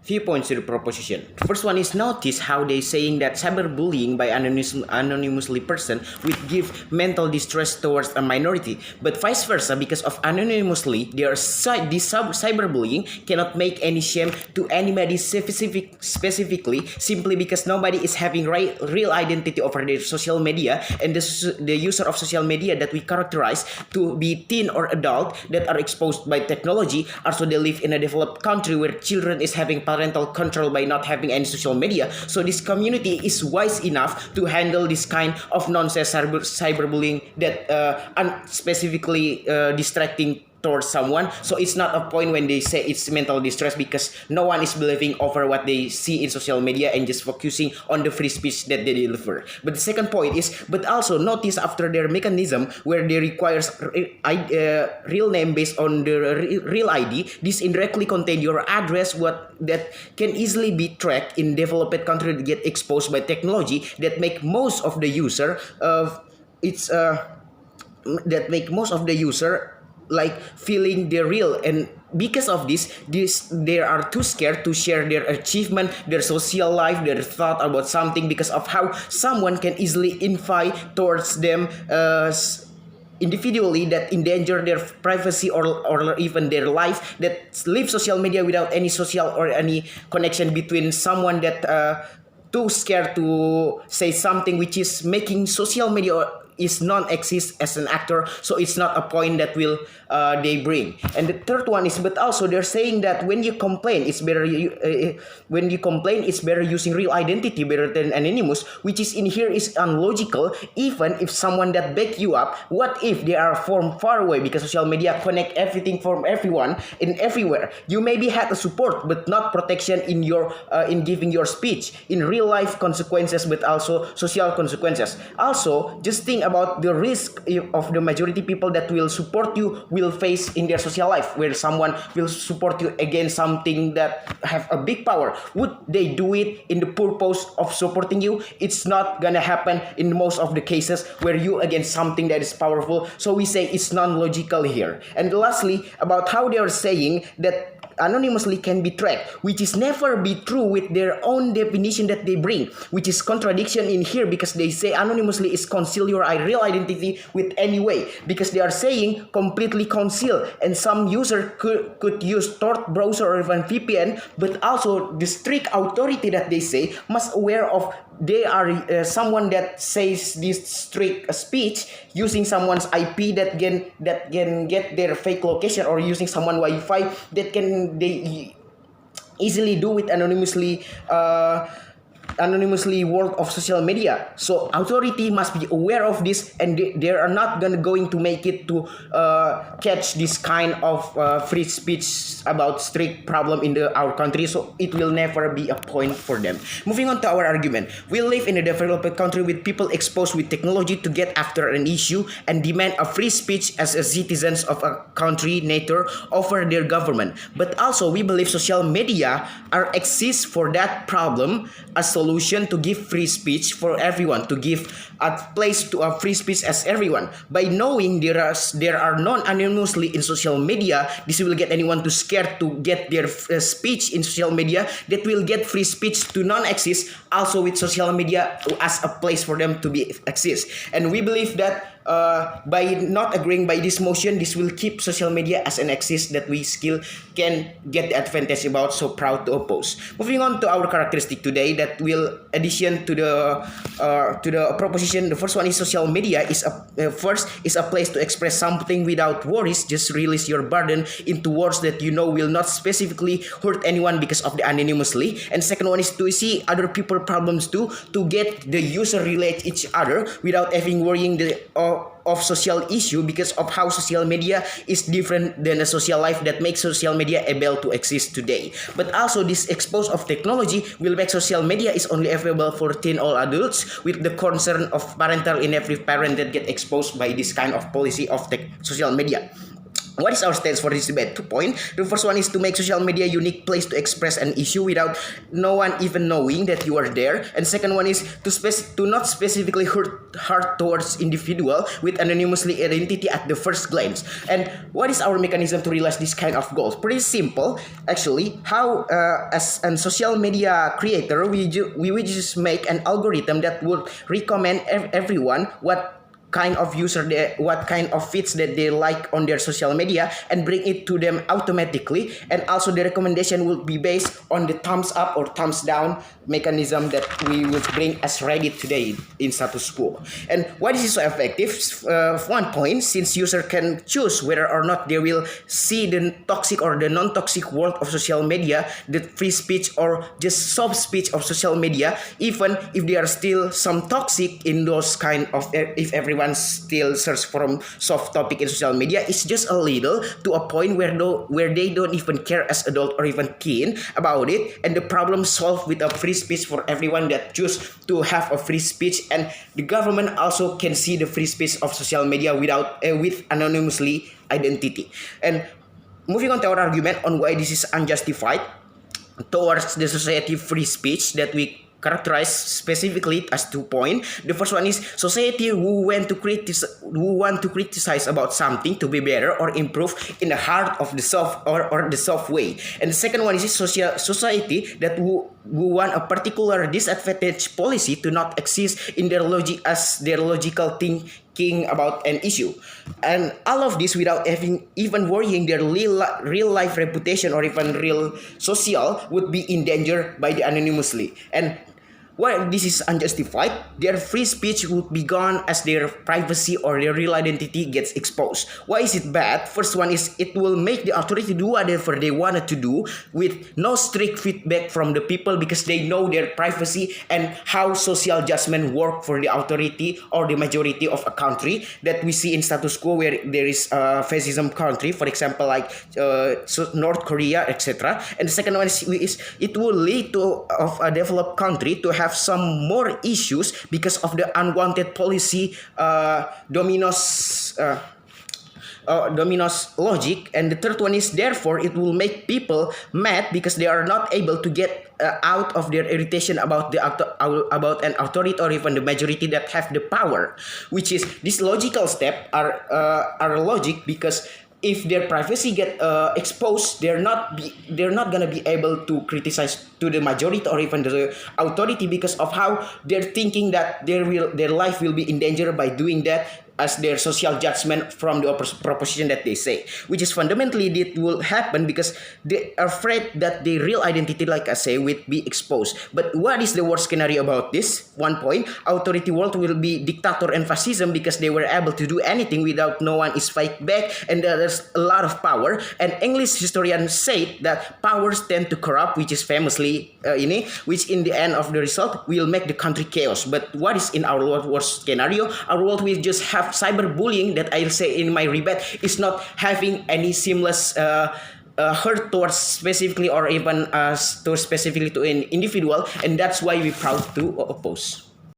few points to the proposition. First one is notice how they saying that cyberbullying by anonymously person would give mental distress towards a minority, but vice versa because of anonymously this cyberbullying cannot make any shame to anybody specifically simply because nobody is having real identity over their social media, and the user of social media that we characterize to be teen or adult that are exposed by technology. Also, they live in a developed country where children is having parental control by not having any social media. So this community is wise enough to handle this kind of nonsense cyberbullying that specifically distracting towards someone. So it's not a point when they say it's mental distress because no one is believing over what they see in social media and just focusing on the free speech that they deliver. But the second point is, but also notice after their mechanism where they requires real name based on the real ID, this indirectly contain your address, what that can easily be tracked in developed country that get exposed by technology that make most of the user like feeling they're real, and because of this they are too scared to share their achievement, their social life, their thought about something because of how someone can easily invite towards them individually that endanger their privacy or even their life, that live social media without any social or any connection between someone that too scared to say something which is making social media is non-exist as an actor, so it's not a point that will they bring. And the third one is, but also they're saying that when you complain, it's better it's better using real identity better than anonymous, which is in here is unlogical. Even if someone that back you up, what if they are from far away, because social media connect everything from everyone in everywhere. You maybe had a support but not protection in your in giving your speech in real life consequences, but also social consequences. Also, just think about the risk of the majority people that will support you will face in their social life, where someone will support you against something that have a big power. Would they do it in the purpose of supporting you? It's not gonna happen in most of the cases where you against something that is powerful. So we say it's non-logical here. And lastly, about how they are saying that anonymously can be tracked, which is never be true with their own definition that they bring, which is contradiction in here, because they say anonymously is conceal your real identity with any way, because they are saying completely conceal, and some user could use Tor browser or even VPN, but also the strict authority that they say must aware of they are someone that says this strict speech using someone's IP that can get their fake location, or using someone Wi-Fi that can they easily do it anonymously world of social media. So authority must be aware of this, and they are not going to make it to catch this kind of free speech about strict problem in our country. So it will never be a point for them. Moving on to our argument, we live in a developed country with people exposed with technology to get after an issue and demand a free speech as a citizens of a country nature over their government. But also we believe social media exist for that problem, a solution to give free speech for everyone, to give a place to a free speech as everyone. By knowing there are non-anonymously in social media, this will get anyone to scared to get their speech in social media, that will get free speech to non-exist also with social media as a place for them to be exist. And we believe that by not agreeing by this motion, this will keep social media as an axis that we still can get the advantage about, so proud to oppose. Moving on to our characteristic today, that will addition to the proposition. The first one is social media is a place to express something without worries. Just release your burden into words that you know will not specifically hurt anyone because of the anonymously. And second one is to see other people problems too, to get the user relate each other without having worrying of social issue, because of how social media is different than a social life that makes social media able to exist today. But also this expose of technology will make social media is only available for teen or adults, with the concern of parental in every parent that get exposed by this kind of policy of social media. What is our stance for this debate? 2 points. The first one is to make social media a unique place to express an issue without no one even knowing that you are there. And second one is to not specifically hurt towards individual with anonymously identity at the first glance. And what is our mechanism to realize this kind of goals? Pretty simple, actually. How as a social media creator, we will just make an algorithm that would recommend everyone what kind of feeds that they like on their social media and bring it to them automatically. And also the recommendation will be based on the thumbs up or thumbs down mechanism that we will bring as Reddit today in status quo. And why this is so effective? 1 point, since user can choose whether or not they will see the toxic or the non-toxic world of social media, the free speech or just soft speech of social media, even if there are still some toxic in those kind of, if everyone still search from soft topic in social media, it's just a little to a point where they don't even care as adult or even teen about it, and the problem solved with a free speech for everyone that choose to have a free speech. And the government also can see the free speech of social media without with anonymously identity. And moving on to our argument on why this is unjustified towards the society free speech that we characterize specifically as 2 points. The first one is society who want to criticize about something to be better or improve in the heart of the soft or the soft way. And the second one is society that who want a particular disadvantage policy to not exist in their logic as their logical thinking about an issue. And all of this without having even worrying their real life reputation or even real social would be in danger by the anonymously. And while this is unjustified, their free speech would be gone as their privacy or their real identity gets exposed. Why is it bad? First one is it will make the authority do whatever they wanted to do with no strict feedback from the people, because they know their privacy and how social judgment work for the authority or the majority of a country that we see in status quo where there is a fascism country, for example, like North Korea, etc. And the second one is it will lead to of a developed country to have some more issues because of the unwanted policy dominoes logic. And the third one is therefore it will make people mad because they are not able to get out of their irritation about about an authority or even the majority that have the power, which is this logical step are logic, because if their privacy get exposed, they're not gonna be able to criticize to the majority or even the authority because of how they're thinking that their life will be in danger by doing that as their social judgment from the proposition that they say, which is fundamentally it will happen because they are afraid that their real identity, like I say, will be exposed. But what is the worst scenario about this? 1 point, authority world will be dictator and fascism because they were able to do anything without no one is fight back, and there's a lot of power. And English historians say that powers tend to corrupt, which is famously which in the end of the result will make the country chaos. But what is in our worst scenario? Our world will just have cyberbullying that I'll say in my rebate is not having any seamless hurt towards specifically or even to specifically to an individual, and that's why we proud to oppose.